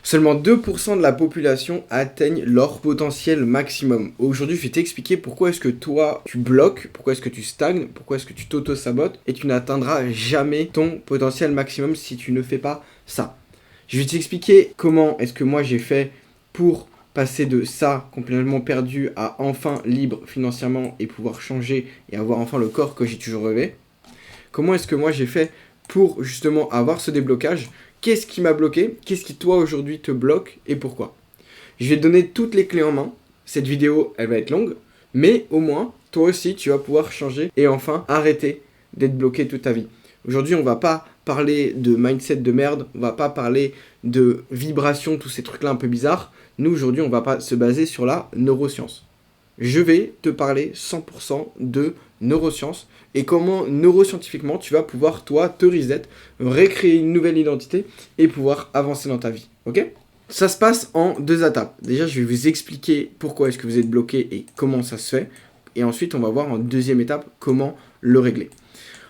Seulement 2% de la population atteignent leur potentiel maximum. Aujourd'hui, je vais t'expliquer pourquoi est-ce que toi, tu bloques, pourquoi est-ce que tu stagnes, pourquoi est-ce que tu t'auto-sabotes et tu n'atteindras jamais ton potentiel maximum si tu ne fais pas ça. Je vais t'expliquer comment est-ce que moi j'ai fait pour passer de ça complètement perdu à enfin libre financièrement et pouvoir changer et avoir enfin le corps que j'ai toujours rêvé. Comment est-ce que moi j'ai fait pour justement avoir ce déblocage? Qu'est-ce qui m'a bloqué? Qu'est-ce qui toi aujourd'hui te bloque et pourquoi? Je vais te donner toutes les clés en main. Cette vidéo, elle va être longue, mais au moins, toi aussi, tu vas pouvoir changer et enfin arrêter d'être bloqué toute ta vie. Aujourd'hui, on va pas parler de mindset de merde, on va pas parler de vibration, tous ces trucs-là un peu bizarres. Nous, aujourd'hui, on va pas se baser sur la neuroscience. Je vais te parler 100% de neurosciences et comment neuroscientifiquement tu vas pouvoir, toi, te reset, recréer une nouvelle identité et pouvoir avancer dans ta vie. Ok? Ça se passe en 2 étapes. Déjà, je vais vous expliquer pourquoi est-ce que vous êtes bloqué et comment ça se fait. Et ensuite, on va voir en 2e étape comment le régler.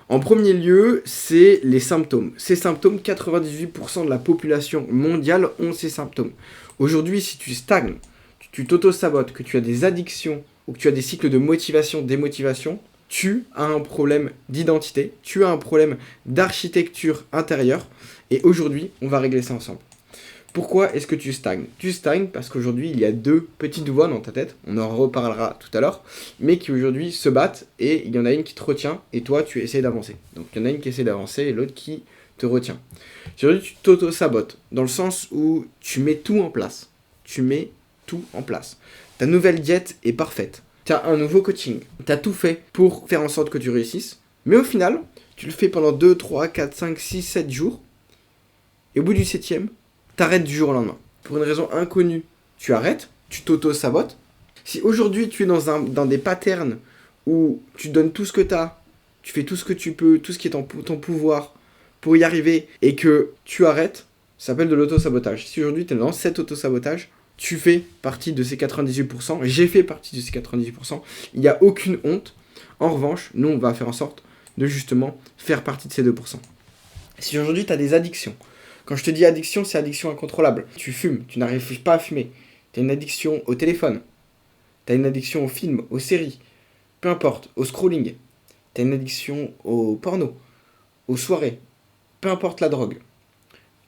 En premier lieu, c'est les symptômes. Ces symptômes, 98% de la population mondiale ont ces symptômes. Aujourd'hui, si tu stagnes, tu t'auto-sabotes, que tu as des addictions ou que tu as des cycles de motivation, démotivation, tu as un problème d'identité, tu as un problème d'architecture intérieure et aujourd'hui, on va régler ça ensemble. Pourquoi est-ce que tu stagnes? Tu stagnes parce qu'aujourd'hui, il y a 2 petites voix dans ta tête, on en reparlera tout à l'heure, mais qui aujourd'hui se battent et il y en a une qui te retient et toi, tu essaies d'avancer. Donc il y en a une qui essaie d'avancer et l'autre qui te retient. Aujourd'hui, tu t'auto-sabotes dans le sens où tu mets tout en place. Tu mets tout en place. Ta nouvelle diète est parfaite. Tu as un nouveau coaching. Tu as tout fait pour faire en sorte que tu réussisses. Mais au final, tu le fais pendant 2, 3, 4, 5, 6, 7 jours. Et au bout du 7e, tu arrêtes du jour au lendemain. Pour une raison inconnue, tu arrêtes, tu t'auto-sabotes. Si aujourd'hui tu es dans des patterns où tu donnes tout ce que tu as, tu fais tout ce que tu peux, tout ce qui est en ton pouvoir pour y arriver et que tu arrêtes, ça s'appelle de l'auto-sabotage. Si aujourd'hui tu es dans cet auto-sabotage, tu fais partie de ces 98%, j'ai fait partie de ces 98%, il n'y a aucune honte. En revanche, nous, on va faire en sorte de justement faire partie de ces 2%. Si aujourd'hui, tu as des addictions, quand je te dis addiction, c'est addiction incontrôlable. Tu fumes, tu n'arrives pas à fumer. Tu as une addiction au téléphone, tu as une addiction aux films, aux séries, peu importe, au scrolling. Tu as une addiction au porno, aux soirées, peu importe la drogue.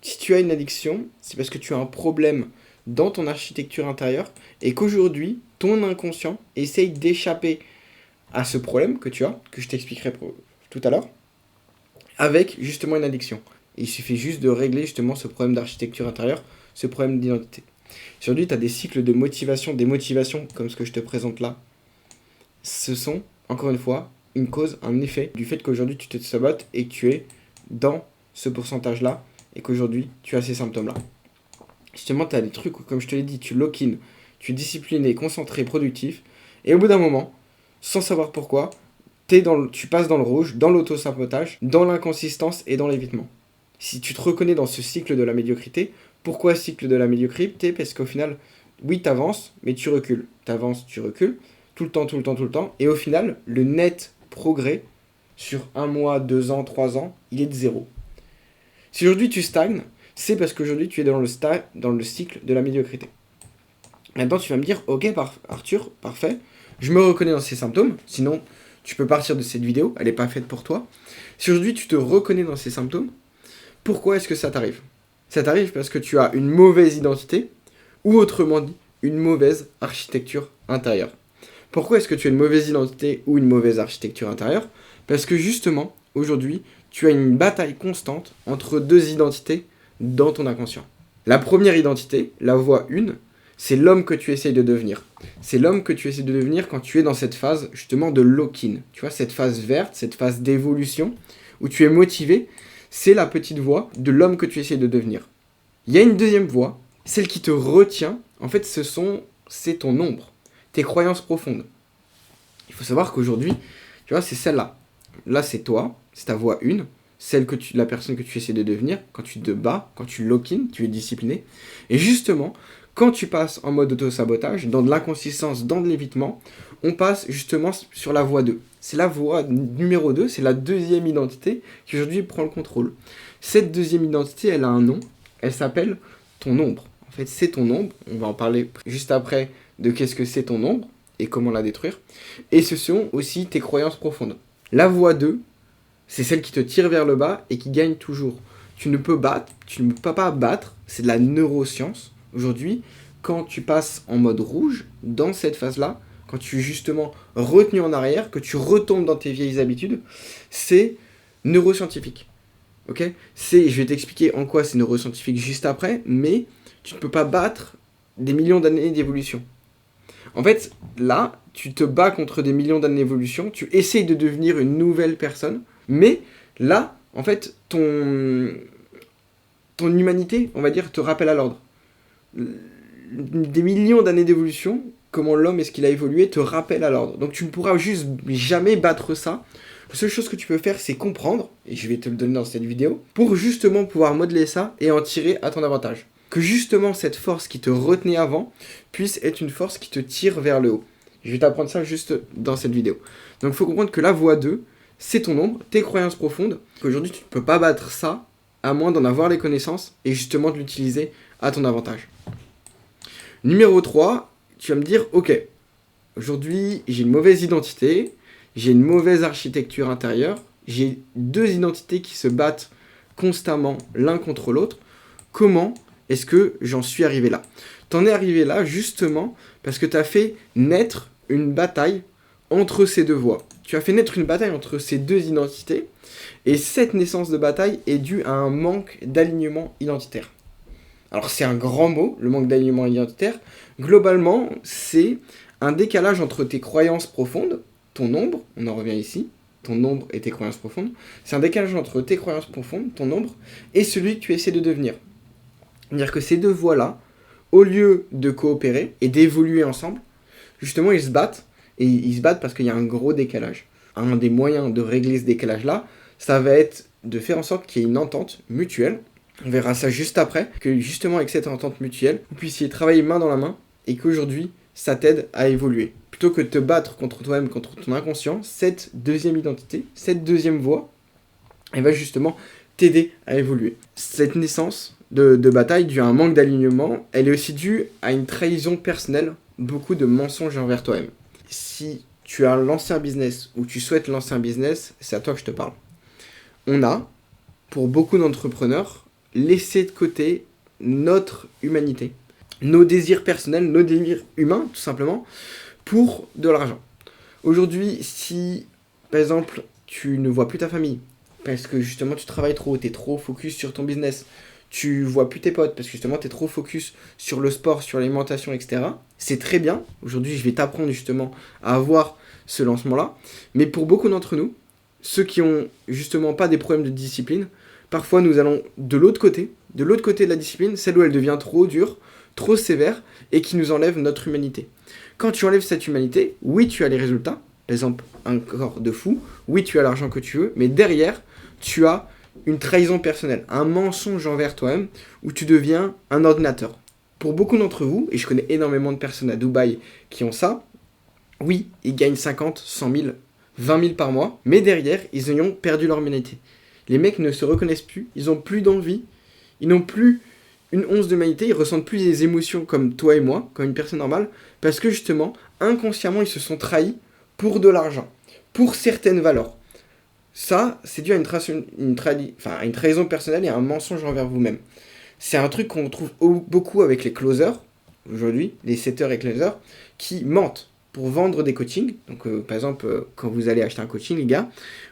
Si tu as une addiction, c'est parce que tu as un problème dans ton architecture intérieure et qu'aujourd'hui, ton inconscient essaye d'échapper à ce problème que tu as, que je t'expliquerai tout à l'heure, avec justement une addiction. Et il suffit juste de régler justement ce problème d'architecture intérieure, ce problème d'identité. Aujourd'hui, tu as des cycles de motivation, des motivations comme ce que je te présente là. Ce sont, encore une fois, une cause, un effet du fait qu'aujourd'hui tu te sabotes et que tu es dans ce pourcentage-là et qu'aujourd'hui tu as ces symptômes-là. Justement, tu as des trucs où, comme je te l'ai dit, tu lock-in, tu es discipliné, concentré, productif, et au bout d'un moment, sans savoir pourquoi, tu passes dans le rouge, dans l'auto-sabotage, dans l'inconsistance et dans l'évitement. Si tu te reconnais dans ce cycle de la médiocrité, pourquoi cycle de la médiocrité? Parce qu'au final, oui, tu avances, mais tu recules. Tu avances, tu recules, tout le temps, et au final, le net progrès sur 1 mois, 2 ans, 3 ans, il est de 0. Si aujourd'hui tu stagnes, c'est parce qu'aujourd'hui tu es dans le cycle de la médiocrité. Maintenant tu vas me dire, ok Arthur, parfait, je me reconnais dans ces symptômes, sinon tu peux partir de cette vidéo, elle n'est pas faite pour toi. Si aujourd'hui tu te reconnais dans ces symptômes, pourquoi est-ce que ça t'arrive? Ça t'arrive parce que tu as une mauvaise identité, ou autrement dit, une mauvaise architecture intérieure. Pourquoi est-ce que tu as une mauvaise identité ou une mauvaise architecture intérieure? Parce que justement, aujourd'hui, tu as une bataille constante entre 2 identités dans ton inconscient. La première identité, la voie 1, c'est l'homme que tu essayes de devenir. C'est l'homme que tu essaies de devenir quand tu es dans cette phase justement de lock-in. Tu vois, cette phase verte, cette phase d'évolution où tu es motivé, c'est la petite voie de l'homme que tu essaies de devenir. Il y a une deuxième voie, celle qui te retient. En fait, c'est ton ombre, tes croyances profondes. Il faut savoir qu'aujourd'hui, tu vois, c'est celle-là. Là, c'est toi, c'est ta voie 1, la personne que tu essaies de devenir, quand tu te bats, quand tu lock-in, tu es discipliné. Et justement, quand tu passes en mode auto-sabotage, dans de l'inconsistance, dans de l'évitement, on passe justement sur la voie 2. C'est la voie numéro 2, c'est la deuxième identité qui aujourd'hui prend le contrôle. Cette deuxième identité, elle a un nom, elle s'appelle ton ombre. en fait, c'est ton ombre. On va en parler juste après de qu'est-ce que c'est ton ombre et comment la détruire. Et ce sont aussi tes croyances profondes. La voie 2, c'est celle qui te tire vers le bas et qui gagne toujours. Tu ne peux pas battre, c'est de la neuroscience. Aujourd'hui, quand tu passes en mode rouge, dans cette phase-là, quand tu es justement retenu en arrière, que tu retombes dans tes vieilles habitudes, c'est neuroscientifique. Ok ? Je vais t'expliquer en quoi c'est neuroscientifique juste après, mais tu ne peux pas battre des millions d'années d'évolution. En fait, là, tu te bats contre des millions d'années d'évolution, tu essayes de devenir une nouvelle personne, mais là, en fait, ton humanité, on va dire, te rappelle à l'ordre. Des millions d'années d'évolution, comment l'homme est-ce qu'il a évolué, te rappelle à l'ordre. Donc tu ne pourras juste jamais battre ça. La seule chose que tu peux faire, c'est comprendre, et je vais te le donner dans cette vidéo, pour justement pouvoir modeler ça et en tirer à ton avantage. Que justement cette force qui te retenait avant puisse être une force qui te tire vers le haut. Je vais t'apprendre ça juste dans cette vidéo. Donc il faut comprendre que la voie 2, c'est ton ombre, tes croyances profondes, qu'aujourd'hui tu ne peux pas battre ça, à moins d'en avoir les connaissances, et justement de l'utiliser à ton avantage. Numéro 3, tu vas me dire, ok, aujourd'hui j'ai une mauvaise identité, j'ai une mauvaise architecture intérieure, j'ai deux identités qui se battent constamment l'un contre l'autre, comment est-ce que j'en suis arrivé là ? T'en es arrivé là justement parce que tu as fait naître une bataille entre ces deux voies. Tu as fait naître une bataille entre ces deux identités, et cette naissance de bataille est due à un manque d'alignement identitaire. Alors c'est un grand mot, le manque d'alignement identitaire. Globalement, c'est un décalage entre tes croyances profondes, ton ombre, on en revient ici, ton ombre et tes croyances profondes. C'est un décalage entre tes croyances profondes, ton ombre, et celui que tu essaies de devenir. C'est-à-dire que ces deux voies-là, au lieu de coopérer et d'évoluer ensemble, justement ils se battent, et ils se battent parce qu'il y a un gros décalage. Un des moyens de régler ce décalage-là, ça va être de faire en sorte qu'il y ait une entente mutuelle. On verra ça juste après, que justement avec cette entente mutuelle, vous puissiez travailler main dans la main et qu'aujourd'hui, ça t'aide à évoluer. Plutôt que de te battre contre toi-même, contre ton inconscient, cette deuxième identité, cette deuxième voie, elle va justement t'aider à évoluer. Cette naissance de bataille due à un manque d'alignement, elle est aussi due à une trahison personnelle, beaucoup de mensonges envers toi-même. Si tu as lancé un business ou tu souhaites lancer un business, c'est à toi que je te parle. On a, pour beaucoup d'entrepreneurs, laissé de côté notre humanité, nos désirs personnels, nos désirs humains, tout simplement, pour de l'argent. Aujourd'hui, si, par exemple, tu ne vois plus ta famille, parce que justement tu travailles trop, tu es trop focus sur ton business, tu vois plus tes potes, parce que justement tu es trop focus sur le sport, sur l'alimentation, etc. C'est très bien. Aujourd'hui, je vais t'apprendre justement à avoir ce lancement-là. Mais pour beaucoup d'entre nous, ceux qui ont justement pas des problèmes de discipline, parfois nous allons de l'autre côté de la discipline, celle où elle devient trop dure, trop sévère, et qui nous enlève notre humanité. Quand tu enlèves cette humanité, oui, tu as les résultats, par exemple un corps de fou, oui, tu as l'argent que tu veux, mais derrière, tu as une trahison personnelle, un mensonge envers toi-même, où tu deviens un ordinateur. Pour beaucoup d'entre vous, et je connais énormément de personnes à Dubaï qui ont ça, oui, ils gagnent 50, 100 000, 20 000 par mois, mais derrière, ils ont perdu leur humanité. Les mecs ne se reconnaissent plus, ils n'ont plus d'envie, ils n'ont plus une once d'humanité, ils ressentent plus des émotions comme toi et moi, comme une personne normale, parce que justement, inconsciemment, ils se sont trahis pour de l'argent, pour certaines valeurs. Ça, c'est dû à une trahison personnelle et à un mensonge envers vous-même. C'est un truc qu'on trouve beaucoup avec les closers, aujourd'hui, les setters et closers, qui mentent pour vendre des coachings. Donc, par exemple, quand vous allez acheter un coaching, les gars,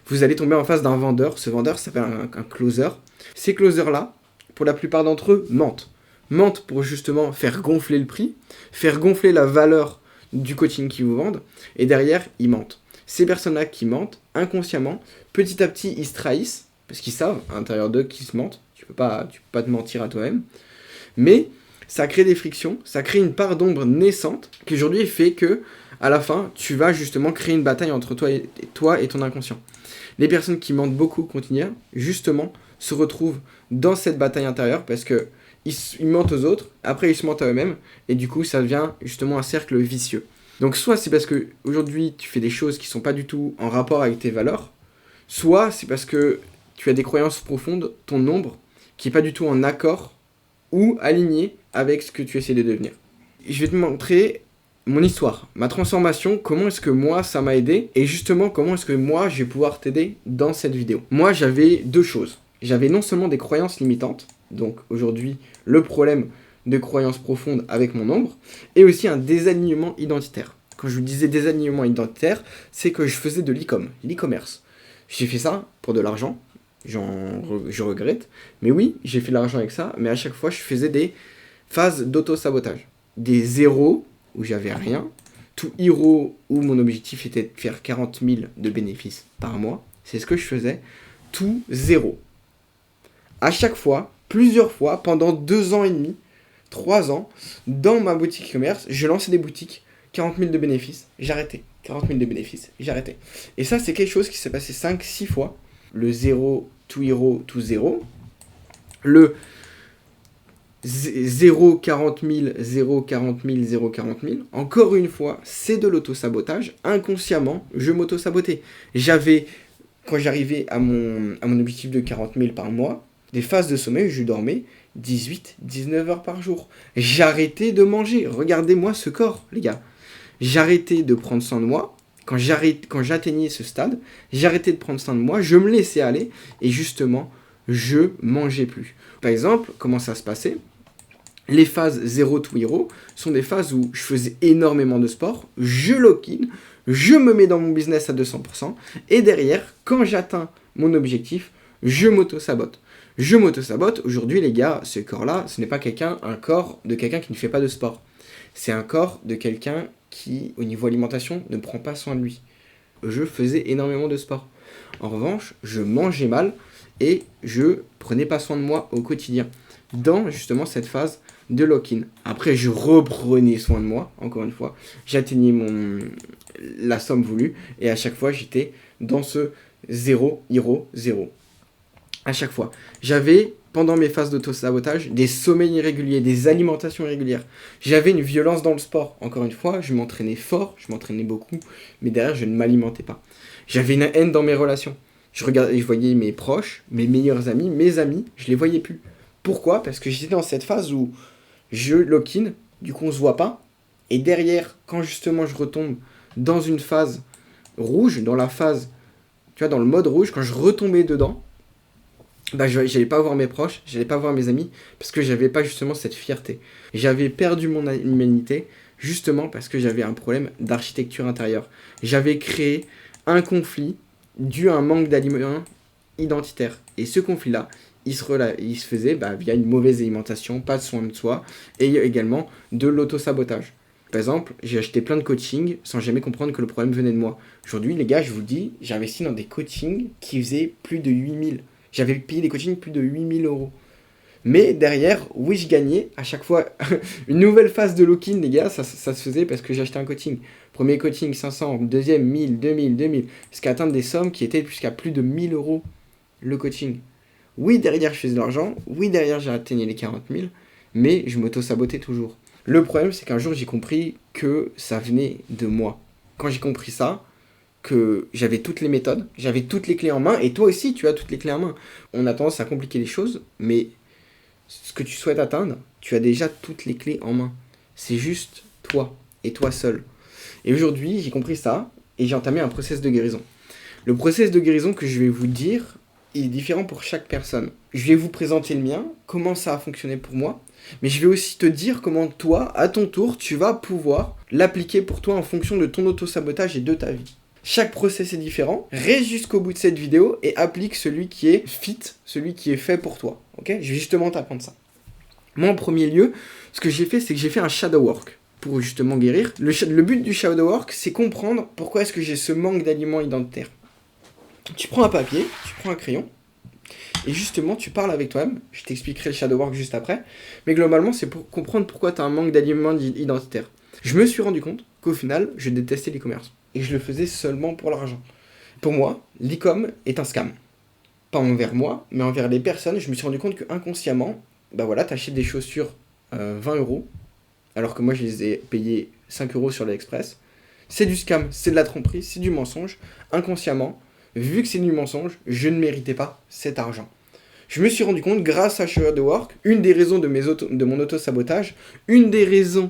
vous allez tomber en face d'un vendeur. Ce vendeur s'appelle un closer. Ces closers-là, pour la plupart d'entre eux, mentent. Mentent pour justement faire gonfler le prix, faire gonfler la valeur du coaching qu'ils vous vendent, et derrière, ils mentent. Ces personnes-là qui mentent, inconsciemment, petit à petit, ils se trahissent, parce qu'ils savent, à l'intérieur d'eux, qu'ils se mentent. Tu peux pas te mentir à toi-même. Mais ça crée des frictions, ça crée une part d'ombre naissante, qui aujourd'hui fait que, à la fin, tu vas justement créer une bataille entre toi et ton inconscient. Les personnes qui mentent beaucoup continuent, justement, se retrouvent dans cette bataille intérieure, parce que ils mentent aux autres, après ils se mentent à eux-mêmes, et du coup, ça devient justement un cercle vicieux. Donc soit c'est parce que aujourd'hui tu fais des choses qui sont pas du tout en rapport avec tes valeurs, soit c'est parce que tu as des croyances profondes, ton ombre, qui est pas du tout en accord ou aligné avec ce que tu essaies de devenir. Je vais te montrer mon histoire, ma transformation, comment est-ce que moi ça m'a aidé et justement comment est-ce que moi je vais pouvoir t'aider dans cette vidéo. Moi j'avais deux choses. J'avais non seulement des croyances limitantes, donc aujourd'hui le problème de croyances profondes avec mon nombre, et aussi un désalignement identitaire. Quand je vous disais désalignement identitaire, c'est que je faisais de l'e-commerce. J'ai fait ça pour de l'argent, je regrette, mais oui, j'ai fait de l'argent avec ça, mais à chaque fois je faisais des phases d'auto-sabotage. Des zéros où j'avais rien, to hero où mon objectif était de faire 40 000 de bénéfices par mois, c'est ce que je faisais, tout zéro. À chaque fois, plusieurs fois, pendant 2 ans et demi, 3 ans, dans ma boutique e-commerce, je lançais des boutiques, 40 000 de bénéfices, j'arrêtais. 40 000 de bénéfices, j'arrêtais. Et ça, c'est quelque chose qui s'est passé 5-6 fois. Le 0, to hero, to 0. Le 0, 40 000, 0, 40 000, 0, 40 000. Encore une fois, c'est de l'auto-sabotage. Inconsciemment, je m'auto-sabotais. J'avais, quand j'arrivais à mon objectif de 40 000 par mois, des phases de sommeil où je dormais 18, 19 heures par jour. J'arrêtais de manger. Regardez-moi ce corps, les gars. J'arrêtais de prendre soin de moi. Quand j'atteignais ce stade, j'arrêtais de prendre soin de moi. Je me laissais aller. Et justement, je mangeais plus. Par exemple, comment ça se passait ? Les phases 0 to hero sont des phases où je faisais énormément de sport, je lock-in, je me mets dans mon business à 200%, et derrière, quand j'atteins mon objectif, je m'auto-sabote. Je m'auto-sabote. Aujourd'hui, les gars, ce corps-là, ce n'est pas un corps de quelqu'un qui ne fait pas de sport. C'est un corps de quelqu'un qui, au niveau alimentation, ne prend pas soin de lui. Je faisais énormément de sport. En revanche, je mangeais mal et je prenais pas soin de moi au quotidien. Dans justement cette phase de lock-in. Après, je reprenais soin de moi, encore une fois. J'atteignais la somme voulue et à chaque fois, j'étais dans ce 0, hero, 0. À chaque fois. J'avais, pendant mes phases d'auto-sabotage, des sommeils irréguliers, des alimentations irrégulières. J'avais une violence dans le sport. Encore une fois, je m'entraînais fort, je m'entraînais beaucoup, mais derrière, je ne m'alimentais pas. J'avais une haine dans mes relations. Je voyais mes proches, mes meilleurs amis, mes amis, je les voyais plus. Pourquoi ? Parce que j'étais dans cette phase où je lock-in, du coup on se voit pas, et derrière, quand justement je retombe dans une phase rouge, dans la phase, tu vois, dans le mode rouge, quand je retombais dedans, bah j'allais pas voir mes proches, j'allais pas voir mes amis, parce que j'avais pas justement cette fierté. J'avais perdu mon humanité, justement parce que j'avais un problème d'architecture intérieure. J'avais créé un conflit dû à un manque d'aliments identitaire. Et ce conflit-là, il se faisait via une mauvaise alimentation, pas de soin de soi, et également de l'auto-sabotage. Par exemple, j'ai acheté plein de coachings sans jamais comprendre que le problème venait de moi. Aujourd'hui, les gars, je vous le dis, j'ai investi dans des coachings qui faisaient plus de 8000. J'avais payé des coachings plus de 8000 euros. Mais derrière, oui, je gagnais. À chaque fois, une nouvelle phase de lock-in, les gars, ça se faisait parce que j'ai acheté un coaching. Premier coaching, 500, deuxième, 1000, 2000, 2000. Jusqu'à atteindre des sommes qui étaient jusqu'à plus de 1000 euros le coaching. Oui, derrière, je faisais de l'argent. Oui, derrière, j'ai atteint les 40 000. Mais je m'auto-sabotais toujours. Le problème, c'est qu'un jour, j'ai compris que ça venait de moi. Quand j'ai compris ça, que j'avais toutes les méthodes, j'avais toutes les clés en main, et toi aussi, tu as toutes les clés en main. On a tendance à compliquer les choses, mais ce que tu souhaites atteindre, tu as déjà toutes les clés en main. C'est juste toi, et toi seul. Et aujourd'hui, j'ai compris ça, et j'ai entamé un process de guérison. Le process de guérison que je vais vous dire, il est différent pour chaque personne. Je vais vous présenter le mien, comment ça a fonctionné pour moi, mais je vais aussi te dire comment toi, à ton tour, tu vas pouvoir l'appliquer pour toi en fonction de ton auto-sabotage et de ta vie. Chaque process est différent. Reste jusqu'au bout de cette vidéo et applique celui qui est fit, celui qui est fait pour toi. Ok ? Je vais justement t'apprendre ça. Moi, en premier lieu, ce que j'ai fait, c'est que j'ai fait un shadow work pour justement guérir. Le but du shadow work, c'est comprendre pourquoi est-ce que j'ai ce manque d'aliments identitaires. Tu prends un papier, tu prends un crayon, et justement, tu parles avec toi-même. Je t'expliquerai le shadow work juste après. Mais globalement, c'est pour comprendre pourquoi tu as un manque d'aliments identitaires. Je me suis rendu compte qu'au final, je détestais l'e-commerce. Et je le faisais seulement pour l'argent. Pour moi, l'e-com est un scam. Pas envers moi, mais envers les personnes. Je me suis rendu compte que inconsciemment, t'achètes des chaussures 20 euros, alors que moi, je les ai payées 5 euros sur l'Express. C'est du scam, c'est de la tromperie, c'est du mensonge. Inconsciemment, vu que c'est du mensonge, je ne méritais pas cet argent. Je me suis rendu compte, grâce à Show the Work, une des raisons de mon auto-sabotage, une des raisons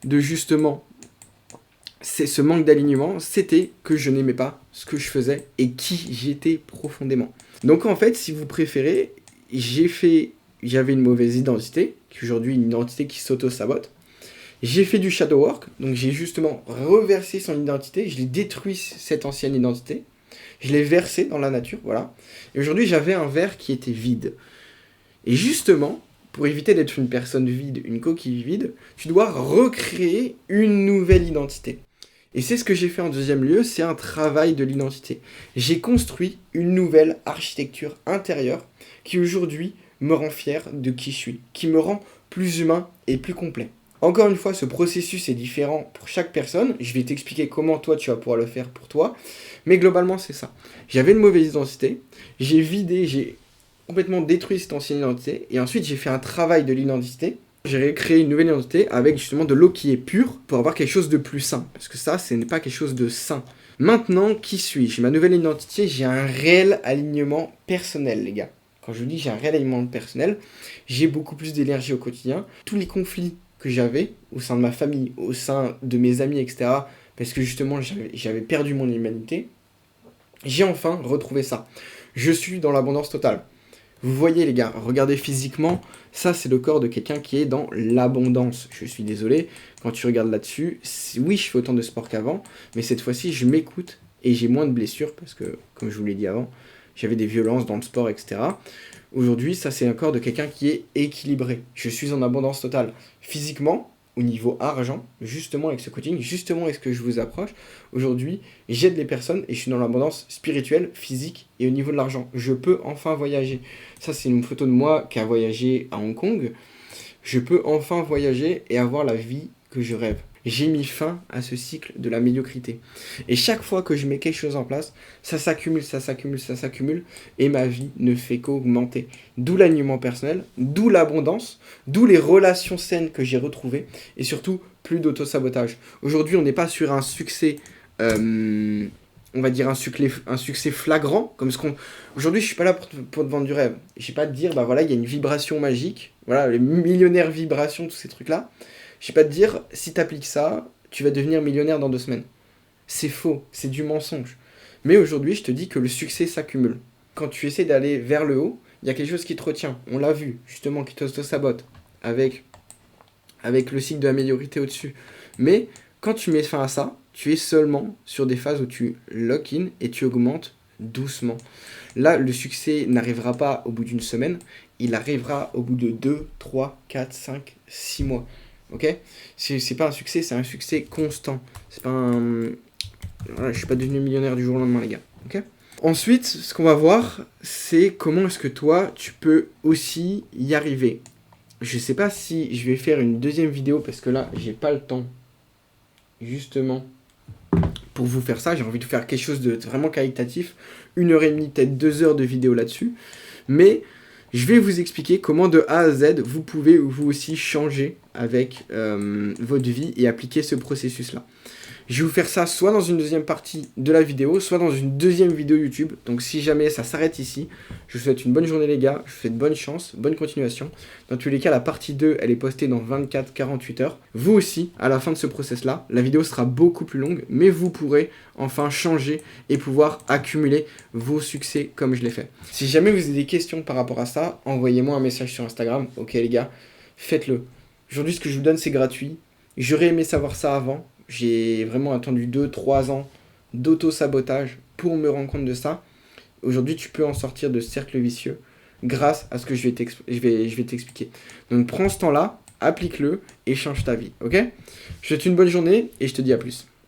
de justement c'est ce manque d'alignement, c'était que je n'aimais pas ce que je faisais et qui j'étais profondément. Donc en fait, si vous préférez, j'avais une mauvaise identité, qui est aujourd'hui une identité qui s'auto-sabote. J'ai fait du shadow work, donc j'ai justement reversé son identité, je l'ai détruit cette ancienne identité, je l'ai versé dans la nature, voilà. Et aujourd'hui, j'avais un verre qui était vide. Et justement, pour éviter d'être une personne vide, une coquille vide, tu dois recréer une nouvelle identité. Et c'est ce que j'ai fait en deuxième lieu, c'est un travail de l'identité. J'ai construit une nouvelle architecture intérieure qui aujourd'hui me rend fier de qui je suis, qui me rend plus humain et plus complet. Encore une fois, ce processus est différent pour chaque personne. Je vais t'expliquer comment toi tu vas pouvoir le faire pour toi. Mais globalement, c'est ça. J'avais une mauvaise identité, j'ai complètement détruit cette ancienne identité, et ensuite j'ai fait un travail de l'identité. J'ai créé une nouvelle identité avec justement de l'eau qui est pure pour avoir quelque chose de plus sain. Parce que ça, ce n'est pas quelque chose de sain. Maintenant, qui suis-je? Ma nouvelle identité, j'ai un réel alignement personnel, les gars. Quand je vous dis j'ai un réel alignement personnel, j'ai beaucoup plus d'énergie au quotidien. Tous les conflits que j'avais au sein de ma famille, au sein de mes amis, etc., parce que justement j'avais perdu mon humanité, j'ai enfin retrouvé ça. Je suis dans l'abondance totale. Vous voyez les gars, regardez physiquement, ça c'est le corps de quelqu'un qui est dans l'abondance. Je suis désolé, quand tu regardes là-dessus, oui je fais autant de sport qu'avant, mais cette fois-ci je m'écoute et j'ai moins de blessures parce que, comme je vous l'ai dit avant, j'avais des violences dans le sport, etc. Aujourd'hui, ça c'est un corps de quelqu'un qui est équilibré. Je suis en abondance totale. Physiquement, au niveau argent, justement avec ce coaching, justement avec ce que je vous approche, aujourd'hui, j'aide les personnes et je suis dans l'abondance spirituelle, physique et au niveau de l'argent. Je peux enfin voyager. Ça, c'est une photo de moi qui a voyagé à Hong Kong. Je peux enfin voyager et avoir la vie que je rêve. J'ai mis fin à ce cycle de la médiocrité. Et chaque fois que je mets quelque chose en place, ça s'accumule, ça s'accumule, ça s'accumule, et ma vie ne fait qu'augmenter. D'où l'alignement personnel, d'où l'abondance, d'où les relations saines que j'ai retrouvées, et surtout, plus d'auto-sabotage. Aujourd'hui, on n'est pas sur un succès, on va dire un succès flagrant, comme ce qu'on... Aujourd'hui, je suis pas là pour te vendre du rêve. Je vais pas te dire, bah voilà, il y a une vibration magique, voilà, les millionnaires vibrations, tous ces trucs-là. Je vais pas te dire, si tu appliques ça, tu vas devenir millionnaire dans 2 semaines. C'est faux, c'est du mensonge. Mais aujourd'hui, je te dis que le succès s'accumule. Quand tu essaies d'aller vers le haut, il y a quelque chose qui te retient. On l'a vu, justement, qui te sabote avec le cycle de la médiocrité au-dessus. Mais quand tu mets fin à ça, tu es seulement sur des phases où tu lock-in et tu augmentes doucement. Là, le succès n'arrivera pas au bout d'une semaine, il arrivera au bout de 2, 3, 4, 5, 6 mois. Ok, c'est pas un succès, c'est un succès constant. C'est pas un... Voilà, je suis pas devenu millionnaire du jour au lendemain, les gars. Ok. Ensuite, ce qu'on va voir, c'est comment est-ce que toi, tu peux aussi y arriver. Je sais pas si je vais faire une deuxième vidéo, parce que là, j'ai pas le temps, justement, pour vous faire ça. J'ai envie de faire quelque chose de vraiment qualitatif. 1h30, peut-être 2 heures de vidéo là-dessus. Mais... je vais vous expliquer comment de A à Z, vous pouvez vous aussi changer avec votre vie et appliquer ce processus-là. Je vais vous faire ça soit dans une deuxième partie de la vidéo, soit dans une deuxième vidéo YouTube. Donc si jamais ça s'arrête ici, je vous souhaite une bonne journée les gars, je vous souhaite bonne chance, bonne continuation. Dans tous les cas, la partie 2, elle est postée dans 24-48 heures. Vous aussi, à la fin de ce process-là, la vidéo sera beaucoup plus longue, mais vous pourrez enfin changer et pouvoir accumuler vos succès comme je l'ai fait. Si jamais vous avez des questions par rapport à ça, envoyez-moi un message sur Instagram. Ok les gars, faites-le. Aujourd'hui, ce que je vous donne, c'est gratuit. J'aurais aimé savoir ça avant. J'ai vraiment attendu 2-3 ans d'auto-sabotage pour me rendre compte de ça. Aujourd'hui, tu peux en sortir de ce cercle vicieux grâce à ce que je vais t'expliquer. Donc, prends ce temps-là, applique-le et change ta vie, ok? Je te souhaite une bonne journée et je te dis à plus.